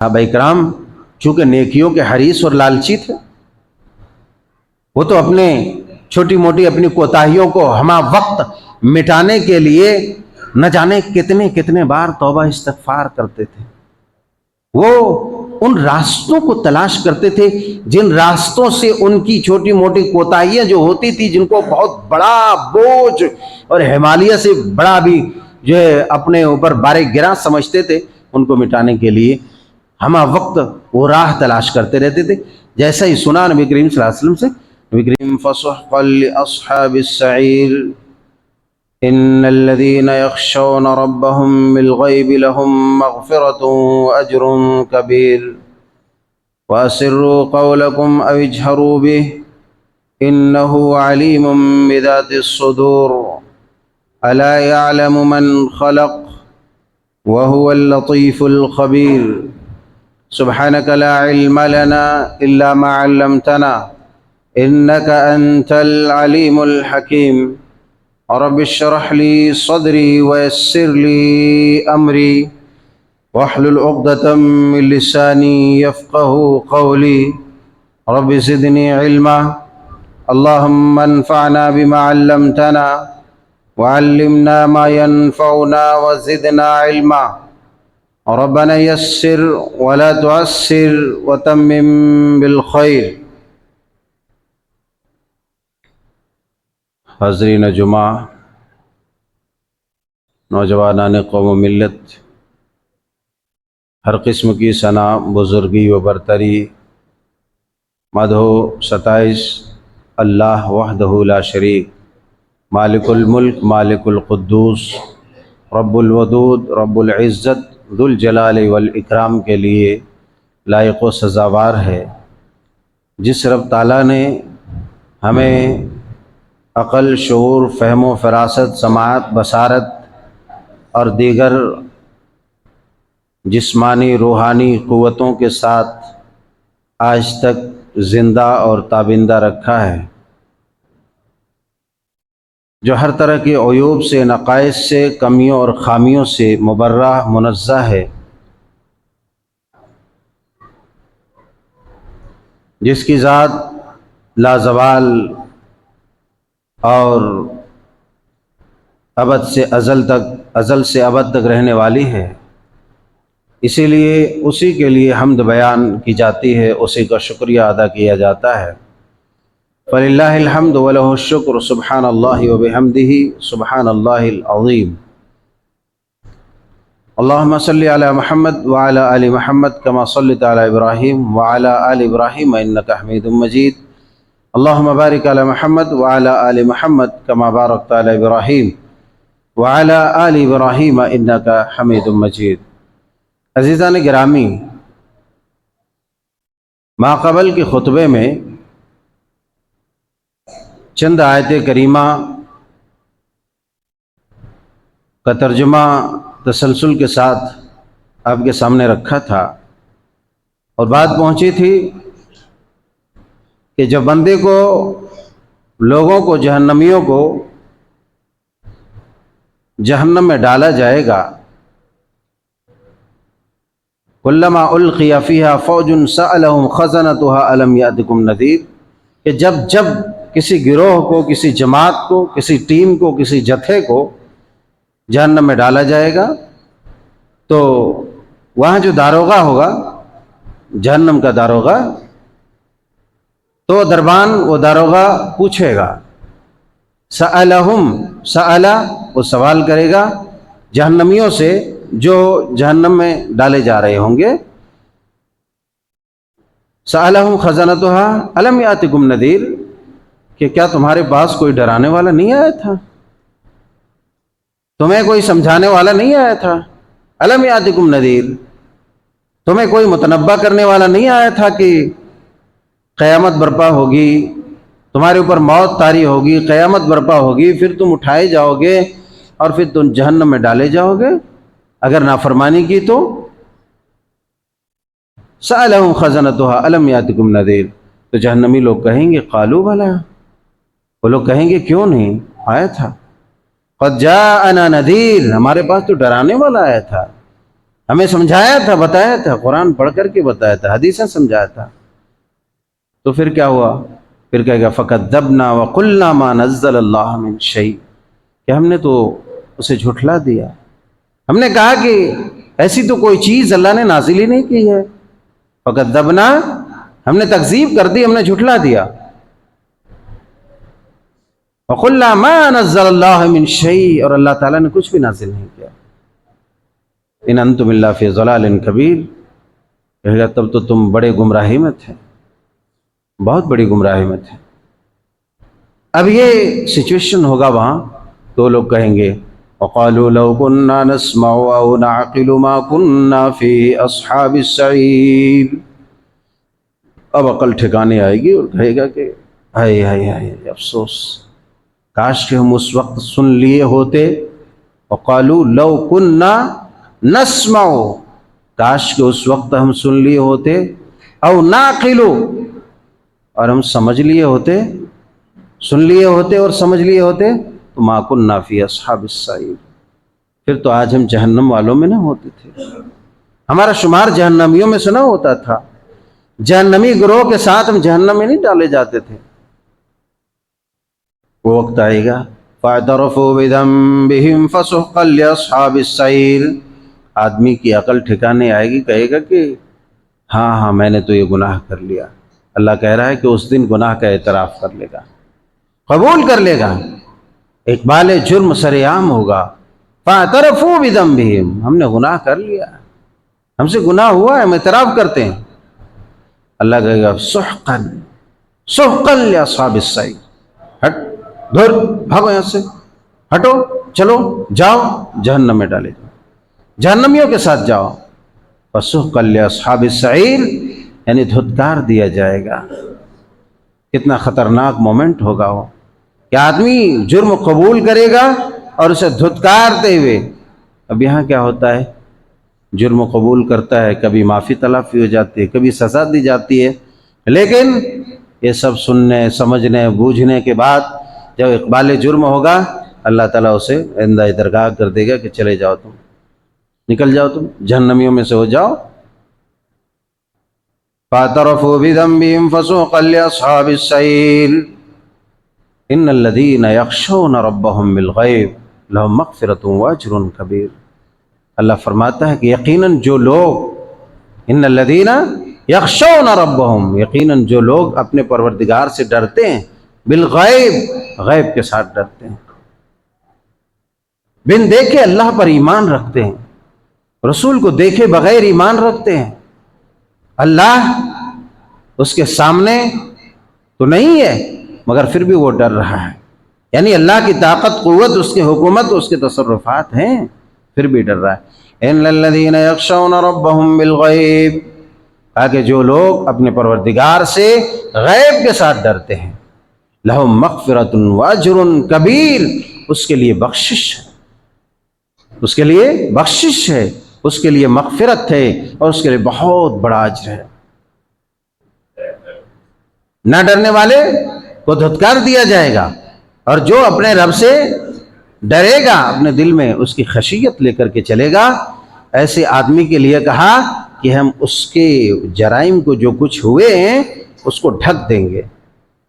صحابہ کرام چونکہ نیکیوں کے حریص اور لالچی تھے، وہ تو اپنے چھوٹی موٹی اپنی کوتاہیوں کو ہمہ وقت مٹانے کے لیے نہ جانے کتنے کتنے بار توبہ استغفار کرتے تھے۔ وہ ان راستوں کو تلاش کرتے تھے جن راستوں سے ان کی چھوٹی موٹی کوتاہیاں جو ہوتی تھی، جن کو بہت بڑا بوجھ اور ہمالیہ سے بڑا بھی جو ہے اپنے اوپر بارے گراں سمجھتے تھے، ان کو مٹانے کے لیے ہمہ وقت وہ راہ تلاش کرتے رہتے تھے۔ جیسا ہی سنا نبی کریم صلی اللہ علیہ وسلم سے، نبی کریم فَصُحْقًا لِأَصْحَابِ السَّعِيرِ إِنَّ الَّذِينَ يَخْشَوْنَ رَبَّهُم بِالْغَيْبِ لَهُم مَّغْفِرَةٌ وَأَجْرٌ كَبِيرٌ وَأَسِرُّوا قَوْلَكُمْ أَوِ اجْهَرُوا بِهِ إِنَّهُ عَلِيمٌ بِذَاتِ الصُّدُورِ أَلَا يَعْلَمُ مَنْ خَلَقَ وَهُوَ اللَّطِيفُ الْخَبِيرُ سُبْحَانَكَ لَا عِلْمَ لَنَا إِلَّا مَا عَلَّمْتَنَا إِنَّكَ أَنْتَ الْعَلِيمُ الْحَكِيمُ رب اشرح لي صدري ويسر لي أمري واحلل عقدة من لساني يفقه قولي رب زدني علما اللهم انفعنا بما علمتنا وعلمنا ما ينفعنا وزدنا علما ربنا يسر ولا تعسر وتمم بالخير۔ حاضرین جمعہ، نوجوانان قوم و ملت، ہر قسم کی ثنا، بزرگی و برتری، مدح و ستائش اللہ وحدہ لا شریک، مالک الملک، مالک القدوس، رب الودود، رب العزت، ذو الجلال والاکرام کے لیے لائق و سزاوار ہے۔ جس رب تعالیٰ نے ہمیں عقل، شعور، فہم و فراست، سماعت، بصارت اور دیگر جسمانی روحانی قوتوں کے ساتھ آج تک زندہ اور تابندہ رکھا ہے، جو ہر طرح کے عیوب سے، نقائص سے، کمیوں اور خامیوں سے مبرہ، منزہ ہے، جس کی ذات لازوال اور ابد سے ازل تک، ازل سے ابد تک رہنے والی ہے۔ اسی لیے اسی کے لیے حمد بیان کی جاتی ہے، اسی کا شکریہ ادا کیا جاتا ہے۔ فللہ الحمد ولہ الشکر سبحان اللہ وبحمدہ سبحان اللہ العظیم۔ اللہم صلی علی محمد وعلی آل محمد کما صلیت علی ابراہیم وعلی آل ابراہیم انک حمید مجید۔ اللہم بارک علی محمد وعلی آل محمد کما بارکت علی ابراہیم وعلی آل ابراہیم انک حمید مجید۔ عزیزان گرامی، ماقبل کے خطبے میں چند آیت کریمہ کا ترجمہ تسلسل کے ساتھ آپ کے سامنے رکھا تھا، اور بات پہنچی تھی کہ جب بندے کو، لوگوں کو، جہنمیوں کو جہنم میں ڈالا جائے گا، کلما القی فیہا فوج سألہم خزنتها الم یأتکم نذیر، کہ جب جب کسی گروہ کو، کسی جماعت کو، کسی ٹیم کو، کسی جتھے کو جہنم میں ڈالا جائے گا، تو وہاں جو داروغہ ہوگا، جہنم کا داروغہ، تو دربان وہ داروغہ پوچھے گا، سألہم، سألہ وہ سوال کرے گا جہنمیوں سے جو جہنم میں ڈالے جا رہے ہوں گے، سألہم خزنتها الم یأتکم نذیر، کہ کیا تمہارے پاس کوئی ڈرانے والا نہیں آیا تھا، تمہیں کوئی سمجھانے والا نہیں آیا تھا، الم یأتکم نذیر، تمہیں کوئی متنبہ کرنے والا نہیں آیا تھا کہ قیامت برپا ہوگی، تمہارے اوپر موت طاری ہوگی، قیامت برپا ہوگی، پھر تم اٹھائے جاؤ گے اور پھر تم جہنم میں ڈالے جاؤ گے اگر نافرمانی کی تو۔ سألہم خزنتها الم یأتکم نذیر، تو جہنمی لوگ کہیں گے قالوا بلی، وہ لوگ کہیں گے کیوں نہیں، آیا تھا، قد جاءنا نذیر، ہمارے پاس تو ڈرانے والا آیا تھا، ہمیں سمجھایا تھا، بتایا تھا، قرآن پڑھ کر کے بتایا تھا، حدیثیں سمجھایا تھا، تو پھر کیا ہوا؟ پھر کہے گا فَكَذَّبْنَا وَقُلْنَا مَا نَزَّلَ اللَّهُ مِن شَيْءٍ، کہ ہم نے تو اسے جھٹلا دیا، ہم نے کہا کہ ایسی تو کوئی چیز اللہ نے نازل ہی نہیں کی ہے۔ فَكَذَّبْنَا، ہم نے تکذیب کر دی، ہم نے جھٹلا دیا۔ وَقُلْنَا مَا نَزَّلَ اللَّهُ مِن شَيْءٍ، اور اللہ تعالیٰ نے کچھ بھی نازل نہیں کیا۔ إِنْ أَنْتُمْ إِلَّا فِي ضَلَالٍ كَبِيرٍ، کہے گا تب تو تم بڑے گمراہی میں تھے، بہت بڑی گمراہی میں تھے۔ اب یہ سچویشن ہوگا وہاں تو لوگ کہیں گے وَقَالُوا لَوْ كُنَّا نَسْمَعُ أَوْ نَعْقِلُ مَا كُنَّا فِي أَصْحَابِ السَّعِيرِ، اب عقل ٹھکانے آئے گی اور کہے گا کہ ہائے ہائے ہائے افسوس، کاش کہ ہم اس وقت سن لیے ہوتے۔ وَقَالُوا لَوْ كُنَّا نَسْمَعُ، کاش کہ اس وقت ہم سن لیے ہوتے، او نَعْقِلُ، اور ہم سمجھ لیے ہوتے، سن لیے ہوتے اور سمجھ لیے ہوتے، تو مَا كُنَّا فِي أَصْحَابِ السَّعِيرِ، پھر تو آج ہم جہنم والوں میں نہ ہوتے تھے، ہمارا شمار جہنمیوں میں سے نہ ہوتا تھا، جہنمی گروہ کے ساتھ ہم جہنم میں نہیں ڈالے جاتے تھے۔ وہ وقت آئے گا فَاعْتَرَفُوا بِذَنبِهِمْ فَسُحْقًا لِأَصْحَابِ السَّعِيرِ، آدمی کی عقل ٹھکانے آئے گی، کہے گا کہ ہاں میں نے تو یہ گناہ کر لیا۔ اللہ کہہ رہا ہے کہ اس دن گناہ کا اعتراف کر لے گا، قبول کر لے گا، اقبال جرم سر عام ہوگا۔ فَاعْتَرَفُوا بِذَنبِهِمْ، ہم نے گناہ کر لیا، ہم سے گناہ ہوا ہے، ہم اعتراف کرتے ہیں۔ اللہ کہے گا سحقا لاصحاب السعیر، ہٹ، دور، بھاگو یہاں سے، ہٹو، چلو، جاؤ، جہنم میں ڈالے جاؤ، جہنمیوں کے ساتھ جاؤ۔ فسحقا لاصحاب السعیر، یعنی دھتکار دیا جائے گا۔ کتنا خطرناک مومنٹ ہوگا وہ، کہ آدمی جرم قبول کرے گا اور اسے دھتکارتے ہوئے۔ اب یہاں کیا ہوتا ہے، جرم قبول کرتا ہے، کبھی معافی تلافی ہو جاتی ہے، کبھی سزا دی جاتی ہے، لیکن یہ سب سننے، سمجھنے، بوجھنے کے بعد جب اقبال جرم ہوگا، اللہ تعالیٰ اسے عند درگاہ کر دے گا کہ چلے جاؤ، تم نکل جاؤ، تم جہنمیوں میں سے ہو جاؤ۔ فَاعْتَرَفُوا بِذَنبِهِمْ فَسُحْقًا لِأَصْحَابِ السَّعِيرِ إِنَّ الَّذِينَ يَخْشَوْنَ رَبَّهُمْ بِالْغَيْبِ لَهُمْ مَغْفِرَةٌ وَأَجْرٌ كَبِيرٌ، اللہ فرماتا ہے کہ یقیناً جو لوگ، ان الذین یخشون ربہم، یقیناً جو لوگ اپنے پروردگار سے ڈرتے ہیں، بالغیب، غیب کے ساتھ ڈرتے ہیں، بن دیکھے اللہ پر ایمان رکھتے ہیں، رسول کو دیکھے بغیر ایمان رکھتے ہیں، اللہ اس کے سامنے تو نہیں ہے مگر پھر بھی وہ ڈر رہا ہے، یعنی اللہ کی طاقت، قوت، اس کی حکومت، اس کے تصرفات ہیں، پھر بھی ڈر رہا ہے۔ ان الذین یخشون ربہم بالغیب، تاکہ جو لوگ اپنے پروردگار سے غیب کے ساتھ ڈرتے ہیں، لہم مغفرۃ واجر کبیر، اس کے لیے بخشش ہے، اس کے لیے بخشش ہے، اس کے لیے مغفرت ہے، اور اس کے لیے بہت بڑا اجر ہے۔ نہ ڈرنے والے کو دھتکار دیا جائے گا، اور جو اپنے رب سے ڈرے گا، اپنے دل میں اس کی خشیت لے کر کے چلے گا، ایسے آدمی کے لیے کہا کہ ہم اس کے جرائم کو جو کچھ ہوئے ہیں اس کو ڈھک دیں گے،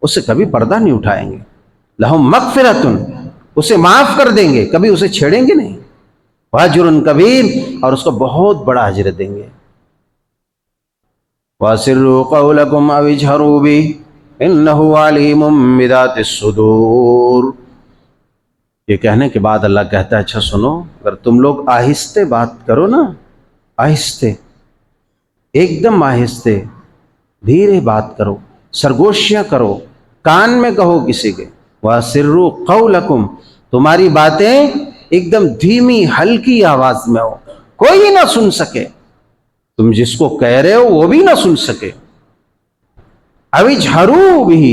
اس سے کبھی پردہ نہیں اٹھائیں گے، لہم مغفرۃ، اسے معاف کر دیں گے، کبھی اسے چھیڑیں گے نہیں، واجر کبیر، اور اس کو بہت بڑا اجر دیں گے۔ وَأَسِرُّوا قَوْلَكُمْ أَوِ اجْهَرُوا بِهِ إِنَّهُ عَلِيمٌ بِذَاتِ الصُّدُورِ، یہ کہنے کے بعد اللہ کہتا ہے اچھا سنو، اگر تم لوگ آہستہ بات کرو نا، آہستہ، ایک دم آہستہ، دھیرے بات کرو، سرگوشیاں کرو، کان میں کہو کسی کے، وَأَسِرُّوا قَوْلَكُمْ، تمہاری باتیں ایک دم دھیمی ہلکی آواز میں ہو، کوئی نہ سن سکے، تم جس کو کہہ رہے ہو وہ بھی نہ سن سکے، اَوِ اجْهَرُوا بِهِ،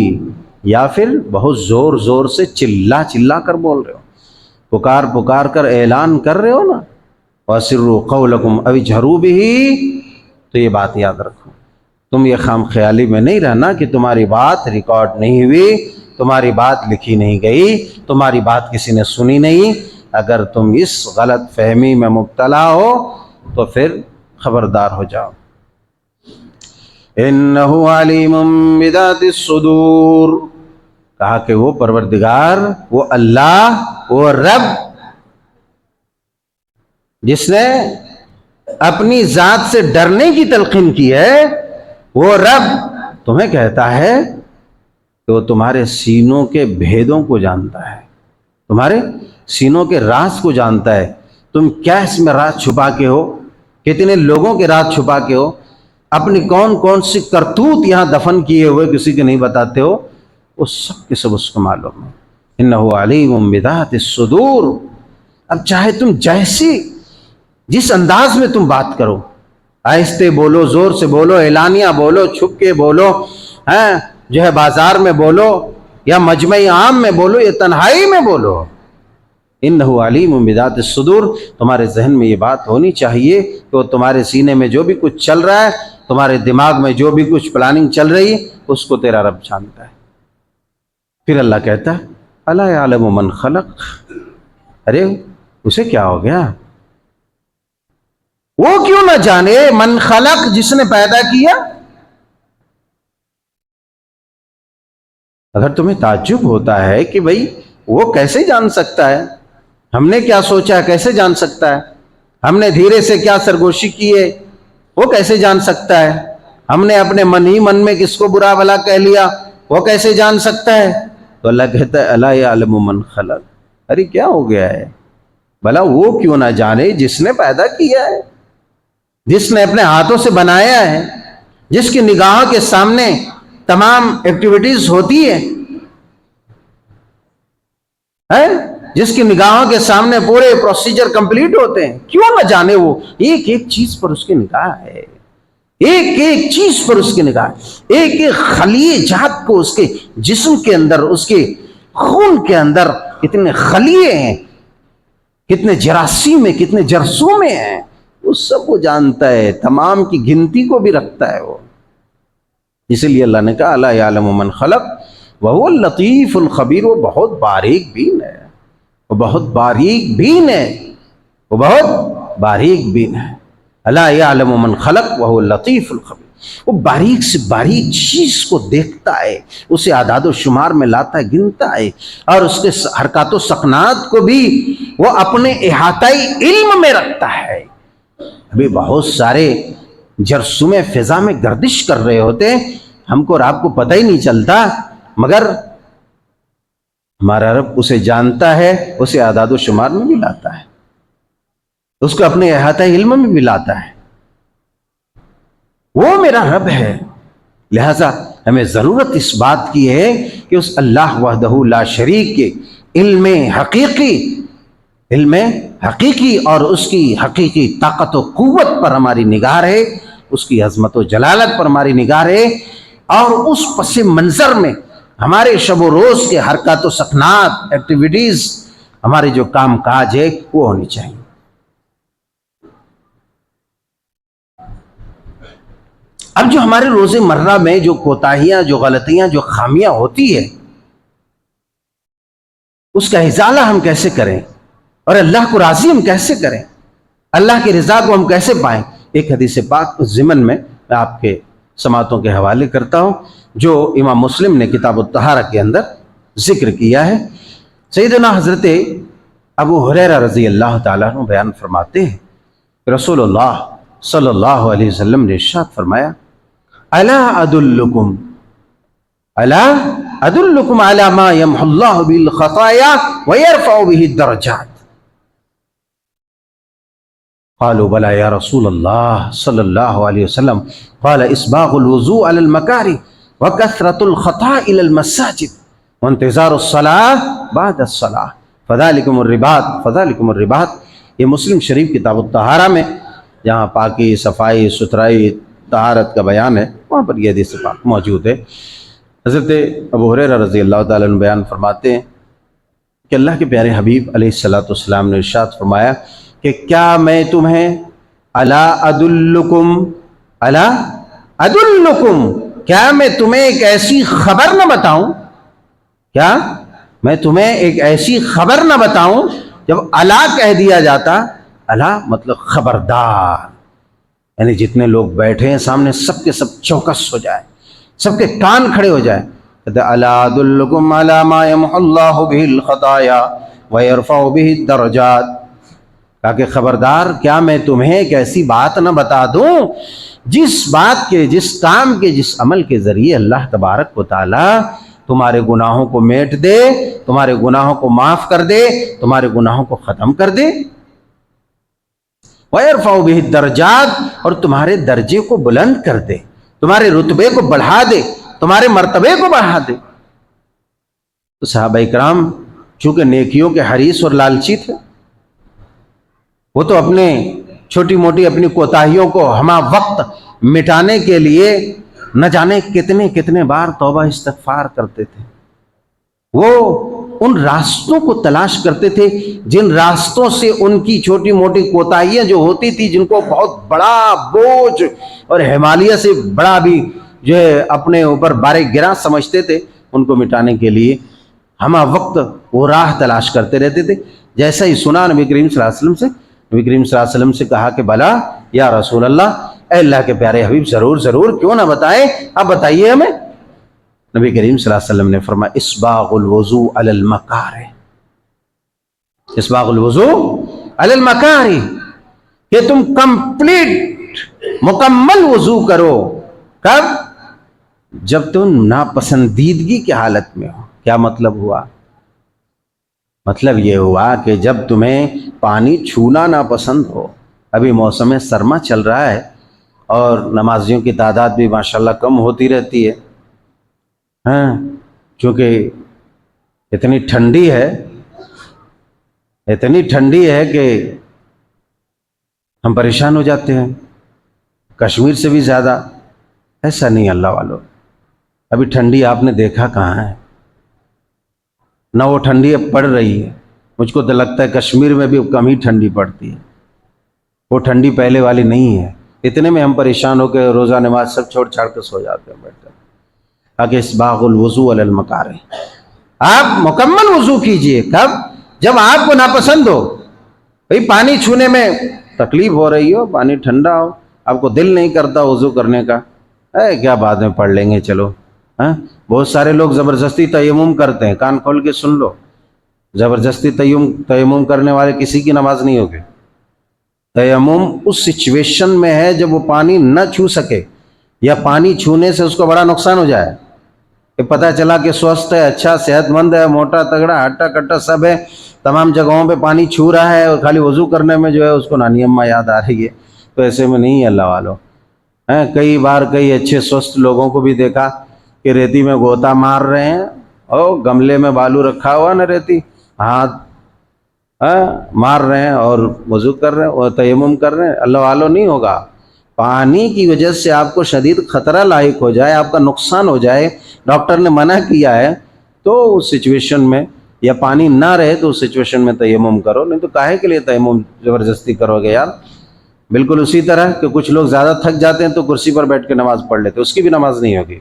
یا پھر بہت زور زور سے چلا چلا کر بول رہے ہو، پکار کر اعلان کر رہے ہو نا، وَأَسِرُّوا قَوْلَكُمْ أَوِ اجْهَرُوا بِهِ، تو یہ بات یاد رکھو، تم یہ خام خیالی میں نہیں رہنا کہ تمہاری بات ریکارڈ نہیں ہوئی، تمہاری بات لکھی نہیں گئی، تمہاری بات کسی نے سنی نہیں۔ اگر تم اس غلط فہمی میں مبتلا ہو، تو پھر خبردار ہو جاؤ۔ انہ علیم بذات الصدور، کہا کہ وہ پروردگار، وہ اللہ، وہ رب جس نے اپنی ذات سے ڈرنے کی تلقین کی ہے، وہ رب تمہیں کہتا ہے کہ وہ تمہارے سینوں کے بھیدوں کو جانتا ہے، تمہارے سینوں کے راز کو جانتا ہے۔ تم کیا اس میں راز چھپا کے ہو، کتنے لوگوں کے راز چھپا کے ہو، اپنی کون کون سی کرتوت یہاں دفن کیے ہوئے کسی کے نہیں بتاتے ہو، وہ سب کے سب اس کو معلوم ہے۔ انہ علیم بذات الصدور۔ اب چاہے تم جس انداز میں تم بات کرو، آہستہ بولو، زور سے بولو، اعلانیہ بولو، چھپ کے بولو، جو ہے بازار میں بولو، یا مجمع عام میں بولو، یا تنہائی میں بولو، انہ علیم بذات الصدور، تمہارے ذہن میں یہ بات ہونی چاہیے کہ وہ تمہارے سینے میں جو بھی کچھ چل رہا ہے، تمہارے دماغ میں جو بھی کچھ پلاننگ چل رہی ہے، اس کو تیرا رب جانتا ہے۔ پھر اللہ کہتا ہے الا یعلم من خلق، ارے اسے کیا ہو گیا، وہ کیوں نہ جانے من خلق، جس نے پیدا کیا۔ اگر تمہیں تعجب ہوتا ہے کہ بھئی وہ کیسے جان سکتا ہے، ہم نے کیا سوچا کیسے جان سکتا ہے، ہم نے دھیرے سے کیا سرگوشی کی ہے وہ کیسے جان سکتا ہے، ہم نے اپنے من ہی من میں کس کو برا بھلا کہہ لیا وہ کیسے جان سکتا ہے، تو اللہ کہتا ہے الا یعلم من خلق، ارے کیا ہو گیا ہے، بھلا وہ کیوں نہ جانے جس نے پیدا کیا ہے، جس نے اپنے ہاتھوں سے بنایا ہے، جس کی نگاہوں کے سامنے تمام ایکٹیویٹیز ہوتی ہے، جس کی نگاہوں کے سامنے پورے پروسیجر کمپلیٹ ہوتے ہیں، کیوں نہ جانے وہ ایک ایک چیز پر اس کی نگاہ ہے، ایک ایک چیز پر اس کی نگاہ، ایک ایک خلیے جات کو اس کے جسم کے اندر، اس کے خون کے اندر کتنے خلیے ہیں، کتنے جراثیم ہیں، کتنے جرثومے ہیں، وہ سب کو جانتا ہے، تمام کی گنتی کو بھی رکھتا ہے وہ۔ اسی لیے اللہ نے کہا الا یعلم من خلق وهو اللطیف الخبیر، وہ بہت باریک بین ہے، وہ بہت باریک بین ہے، وہ بہت باریک بین ہے۔ الا یعلم من خلق وهو اللطیف الخبیر، وہ باریک سے باریک چیز کو دیکھتا ہے، اسے اعداد و شمار میں لاتا ہے، گنتا ہے، اور اس کے حرکات و سکنات کو بھی وہ اپنے احاطائی علم میں رکھتا ہے۔ ابھی بہت سارے جرثومے فضا میں گردش کر رہے ہوتے ہیں، ہم کو اور آپ کو پتہ ہی نہیں چلتا، مگر ہمارا رب اسے جانتا ہے، اسے اعداد و شمار میں بھی لاتا ہے، اس کو اپنے احاطۂ علم میں بھی لاتا ہے۔ وہ میرا رب ہے، لہذا ہمیں ضرورت اس بات کی ہے کہ اس اللہ وحدہ لا شریک کے علم حقیقی اور اس کی حقیقی طاقت و قوت پر ہماری نگاہ رہے، اس کی عظمت و جلالت پر ہماری نگاہ رہے، اور اس پس منظر میں ہمارے شب و روز کے حرکات و سکنات، ایکٹیویٹیز، ہمارے جو کام کاج ہے وہ ہونی چاہیے۔ اب جو ہمارے روز مرہ میں جو کوتاہیاں، جو غلطیاں، جو خامیاں ہوتی ہے، اس کا ازالہ ہم کیسے کریں، اور اللہ کو راضی ہم کیسے کریں، اللہ کی رضا کو ہم کیسے پائیں، ایک حدیث پاک ضمن میں آپ کے سماعتوں کے حوالے کرتا ہوں، جو امام مسلم نے کتاب الطہارہ کے اندر ذکر کیا ہے۔ سیدنا حضرت ابو ہریرہ رضی اللہ تعالیٰ عنہ بیان فرماتے ہیں، رسول اللہ صلی اللہ علیہ وسلم نے ارشاد فرمایا الا ادلکم علی ما یمحو اللہ بالخطایا ویرفع به الدرجات، قالوا بلى یا رسول اللہ صلی اللہ علیہ وسلم، قال اسباغ الوضوء على المکارہ وکثرة الخطاء الى المساجد وانتظار الصلاة بعد الصلاة فذلكم الرباط۔ یہ مسلم شریف کتاب الطہارہ میں جہاں پاکی، صفائی، ستھرائی، طہارت کا بیان ہے، وہاں پر یہ حدیث پاک موجود ہے۔ حضرت ابو ہریرہ رضی اللہ تعالیٰ عنہ بیان فرماتے ہیں کہ اللہ کے پیارے حبیب علیہ السلام نے ارشاد فرمایا کہ کیا میں تمہیں الا ادلکم، کیا میں تمہیں ایک ایسی خبر نہ بتاؤں، کیا میں تمہیں ایک ایسی خبر نہ بتاؤں، جب الا کہہ دیا جاتا الا مطلب خبردار، یعنی جتنے لوگ بیٹھے ہیں سامنے سب کے سب چوکس ہو جائے، سب کے کان کھڑے ہو جائے. کہتے الا ادلکم علی ما یمحو اللہ بہ الخطایا ویرفع بہ الدرجات. کہا کہ خبردار، کیا میں تمہیں ایک ایسی بات نہ بتا دوں جس بات کے، جس کام کے، جس عمل کے ذریعے اللہ تبارک و تعالی تمہارے گناہوں کو میٹ دے، تمہارے گناہوں کو معاف کر دے، تمہارے گناہوں کو ختم کر دے. وَيَرْفَعُ بِهِ الدَّرَجَاتِ، اور تمہارے درجے کو بلند کر دے، تمہارے رتبے کو بڑھا دے، تمہارے مرتبے کو بڑھا دے. تو صحابہ کرام چونکہ نیکیوں کے حریص اور لالچی تھے، وہ تو اپنے چھوٹی موٹی اپنی کوتاہیوں کو ہمہ وقت مٹانے کے لیے نہ جانے کتنے کتنے بار توبہ استغفار کرتے تھے. وہ ان راستوں کو تلاش کرتے تھے جن راستوں سے ان کی چھوٹی موٹی کوتاہیاں جو ہوتی تھی، جن کو بہت بڑا بوجھ اور ہمالیہ سے بڑا بھی جو ہے اپنے اوپر بارے گراں سمجھتے تھے، ان کو مٹانے کے لیے ہمہ وقت وہ راہ تلاش کرتے رہتے تھے. جیسا ہی سنا نبی کریم صلی اللہ علیہ وسلم سے، نبی کریم صلی اللہ علیہ وسلم سے کہا کہ بلا یا رسول اللہ، اے اللہ کے پیارے حبیب، ضرور ضرور، کیوں نہ بتائیں، آپ بتائیے ہمیں. نبی کریم صلی اللہ علیہ وسلم نے فرمایا اسباغ الوضوء علی المکارہ، اسباغ الوضوء علی المکارہ، کہ تم کمپلیٹ مکمل وضو کرو. کب؟ جب تم ناپسندیدگی کی حالت میں ہو. کیا مطلب ہوا؟ مطلب یہ ہوا کہ جب تمہیں پانی چھونا ناپسند ہو. ابھی موسم سرما چل رہا ہے اور نمازیوں کی تعداد بھی ماشاءاللہ کم ہوتی رہتی ہے، ہاں، چونکہ اتنی ٹھنڈی ہے کہ ہم پریشان ہو جاتے ہیں، کشمیر سے بھی زیادہ. ایسا نہیں اللہ والو، ابھی ٹھنڈی آپ نے دیکھا کہاں ہے؟ نہ وہ ٹھنڈی اب پڑ رہی ہے. مجھ کو تو لگتا ہے کشمیر میں بھی کم ہی ٹھنڈی پڑتی ہے، وہ ٹھنڈی پہلے والی نہیں ہے. اتنے میں ہم پریشان ہو کے روزہ نماز سب چھوڑ چھاڑ کے سو جاتے ہیں بیٹھ کر. کہ اسباغ الوضوء علی المکارہ، آپ مکمل وضو کیجئے. کب؟ جب آپ کو ناپسند ہو. بھئی پانی چھونے میں تکلیف ہو رہی ہو، پانی ٹھنڈا ہو، آپ کو دل نہیں کرتا وضو کرنے کا، کیا بعد میں پڑھ لیں گے چلو. ہاں، بہت سارے لوگ زبردستی تیمم کرتے ہیں، کان کھول کے سن لو، زبردستی تیمم کرنے والے کسی کی نماز نہیں ہوگی. تیمم اس سچویشن میں ہے جب وہ پانی نہ چھو سکے یا پانی چھونے سے اس کو بڑا نقصان ہو جائے، کہ پتہ چلا کہ سوستھ ہے، اچھا صحت مند ہے، موٹا تگڑا ہٹا کٹا سب ہے، تمام جگہوں پہ پانی چھو رہا ہے اور خالی وضو کرنے میں جو ہے اس کو نانی اماں یاد آ رہی ہے. تو ایسے میں نہیں ہے اللہ والوں. کئی بار کئی اچھے سوستھ لوگوں کو بھی دیکھا کہ ریتی میں غوطہ مار رہے ہیں، اور گملے میں بالو رکھا ہوا نا ریتی، ہاتھ مار رہے ہیں اور وضو کر رہے ہیں اور تیمم کر رہے ہیں. اللہ والوں نہیں ہوگا. پانی کی وجہ سے آپ کو شدید خطرہ لاحق ہو جائے، آپ کا نقصان ہو جائے، ڈاکٹر نے منع کیا ہے، تو اس سچویشن میں، یا پانی نہ رہے تو اس سچویشن میں تیمم کرو. نہیں تو کاہے کے لیے تیمم زبردستی کرو گے یار؟ بالکل اسی طرح کہ کچھ لوگ زیادہ تھک جاتے ہیں تو کرسی پر بیٹھ کے نماز پڑھ لیتے، اس کی بھی نماز نہیں ہوگی،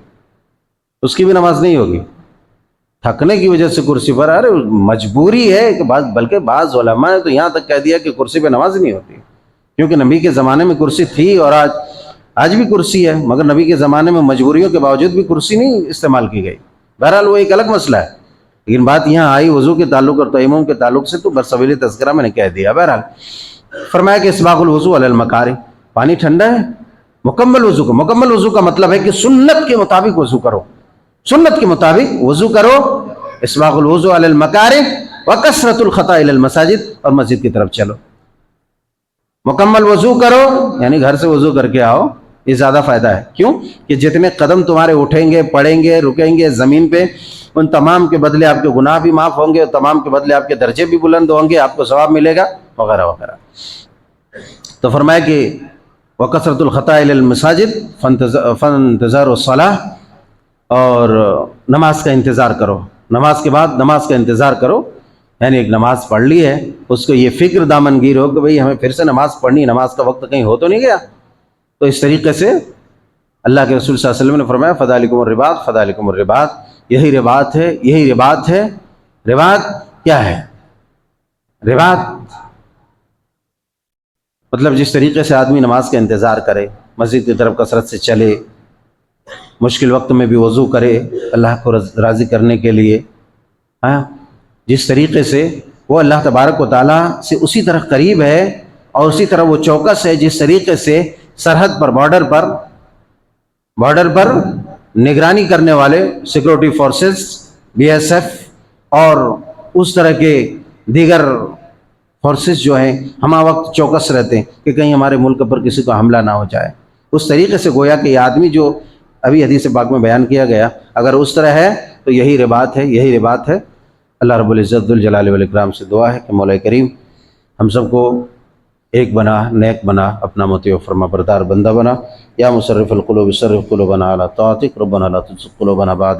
اس کی بھی نماز نہیں ہوگی. تھکنے کی وجہ سے کرسی پر، ارے مجبوری ہے کہ بلکہ بعض علماء نے تو یہاں تک کہہ دیا کہ کرسی پہ نماز نہیں ہوتی، کیونکہ نبی کے زمانے میں کرسی تھی اور آج بھی کرسی ہے، مگر نبی کے زمانے میں مجبوریوں کے باوجود بھی کرسی نہیں استعمال کی گئی. بہرحال وہ ایک الگ مسئلہ ہے، لیکن بات یہاں آئی وضو کے تعلق اور تیمم کے تعلق سے، تو برصغیر تذکرہ میں نے کہہ دیا. بہرحال فرمایا کہ اسباغ الوضوء علی المکارہ، پانی ٹھنڈا ہے، مکمل وضو کو. مکمل وضو کا مطلب ہے کہ سنت کے مطابق وضو کرو، سنت کے مطابق وضو کرو. اسباغ الوضوء علی المکارہ وکثرۃ الخطا الی المساجد، اور مسجد کی طرف چلو. مکمل وضو کرو یعنی گھر سے وضو کر کے آؤ، یہ زیادہ فائدہ ہے. کیوں؟ کہ جتنے قدم تمہارے اٹھیں گے، پڑیں گے، رکیں گے زمین پہ، ان تمام کے بدلے آپ کے گناہ بھی معاف ہوں گے، اور تمام کے بدلے آپ کے درجے بھی بلند ہوں گے، آپ کو ثواب ملے گا، وغیرہ وغیرہ. تو فرمایا کہ وکثرۃ الخطا الی المساجد فانتظار الصلاۃ، اور نماز کا انتظار کرو. نماز کے بعد نماز کا انتظار کرو، یعنی ایک نماز پڑھ لی ہے، اس کو یہ فکر دامنگیر ہو کہ بھئی ہمیں پھر سے نماز پڑھنی، نماز کا وقت کہیں ہو تو نہیں گیا. تو اس طریقے سے اللہ کے رسول صلی اللہ علیہ وسلم نے فرمایا فذالکم الرباط، فذالکم الرباط، یہی رباط ہے، یہی رباط ہے. رباط کیا ہے؟ رباط مطلب جس طریقے سے آدمی نماز کا انتظار کرے، مسجد کی طرف کثرت سے چلے، مشکل وقت میں بھی وضو کرے اللہ کو راضی کرنے کے لیے، ہاں جس طریقے سے وہ اللہ تبارک و تعالیٰ سے اسی طرح قریب ہے اور اسی طرح وہ چوکس ہے جس طریقے سے سرحد پر بارڈر پر نگرانی کرنے والے security forces, B S F اور اس طرح کے دیگر فورسز جو ہیں ہمہ وقت چوکس رہتے ہیں کہ کہیں ہمارے ملک پر کسی کو حملہ نہ ہو جائے، اس طریقے سے گویا کہ یہ آدمی جو ابھی حدیث پاک میں بیان کیا گیا اگر اس طرح ہے تو یہی رباط ہے۔ اللہ رب العزت ذوالجلال والاکرام سے دعا ہے کہ مولا کریم ہم سب کو ایک بنا، نیک بنا، اپنا مطیع و فرما بردار بندہ بنا۔ یا مصرف القلوب صرف قلوبنا علی طاعتک، ربنا لا تزغ قلوبنا بعد